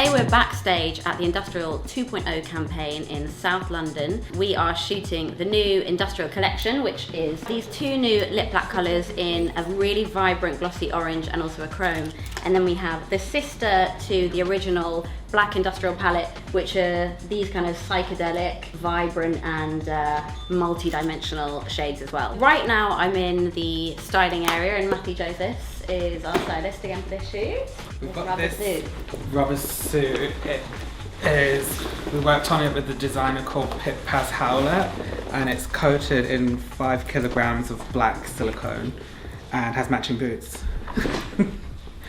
Today we're backstage at the Industrial 2.0 campaign in South London. We are shooting the new Industrial collection, which is these two new lip black colours in a really vibrant glossy orange and also a chrome. And then we have the sister to the original black Industrial palette, which are these kind of psychedelic, vibrant and multi-dimensional shades as well. Right now I'm in the styling area and Matthew Joseph is our stylist again for this shoot. We've got this rubber suit. We worked on it with a designer called Pip Paz Howlett, and it's coated in 5 kilograms of black silicone and has matching boots.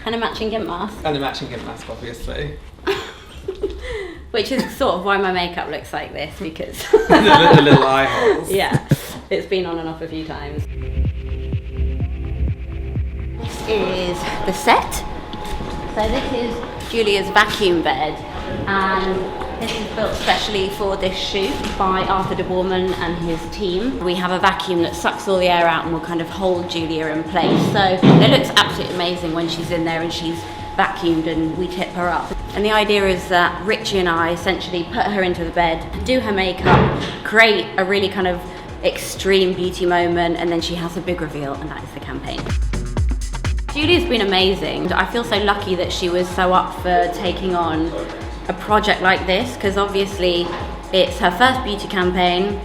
And a matching gimp mask. And a matching gimp mask, obviously. Which is sort of why my makeup looks like this, because the little eye holes. Yeah, it's been on and off a few times. This is the set. So this is Julia's vacuum bed, and this is built specially for this shoot by Arthur de Boorman and his team. We have a vacuum that sucks all the air out and will kind of hold Julia in place. So it looks absolutely amazing when she's in there and she's vacuumed and we tip her up. And the idea is that Richie and I essentially put her into the bed, do her makeup, create a really kind of extreme beauty moment, and then she has a big reveal, and that is the campaign. Julia's been amazing. I feel so lucky that she was so up for taking on a project like this, because obviously it's her first beauty campaign.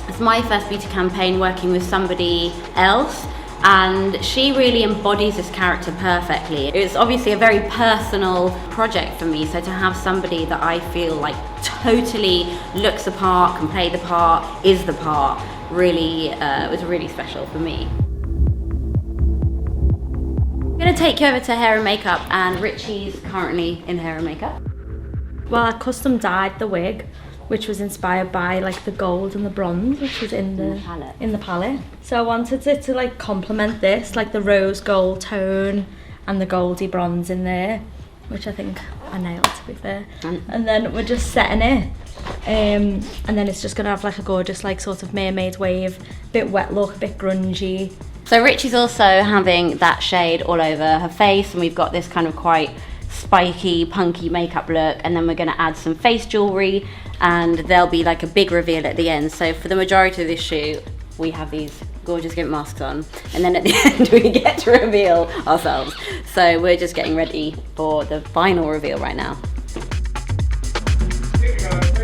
It's my first beauty campaign working with somebody else, and she really embodies this character perfectly. It's obviously a very personal project for me, so to have somebody that I feel like totally looks the part, can play the part, is the part, really was really special for me. I'm going to take you over to hair and makeup, and Richie's currently in hair and makeup. Well, I custom dyed the wig, which was inspired by like the gold and the bronze, which was in the palette. So I wanted it to like complement this, like the rose gold tone and the goldy bronze in there, which I think I nailed, to be fair. And then we're just setting it, and then it's just gonna have like a gorgeous like sort of mermaid wave, bit wet look, a bit grungy. So Richie's also having that shade all over her face, and we've got this kind of quite spiky, punky makeup look, and then we're going to add some face jewellery, and there'll be like a big reveal at the end. So for the majority of this shoot, we have these gorgeous gimp masks on, and then at the end we get to reveal ourselves. So we're just getting ready for the final reveal right now. Here we go.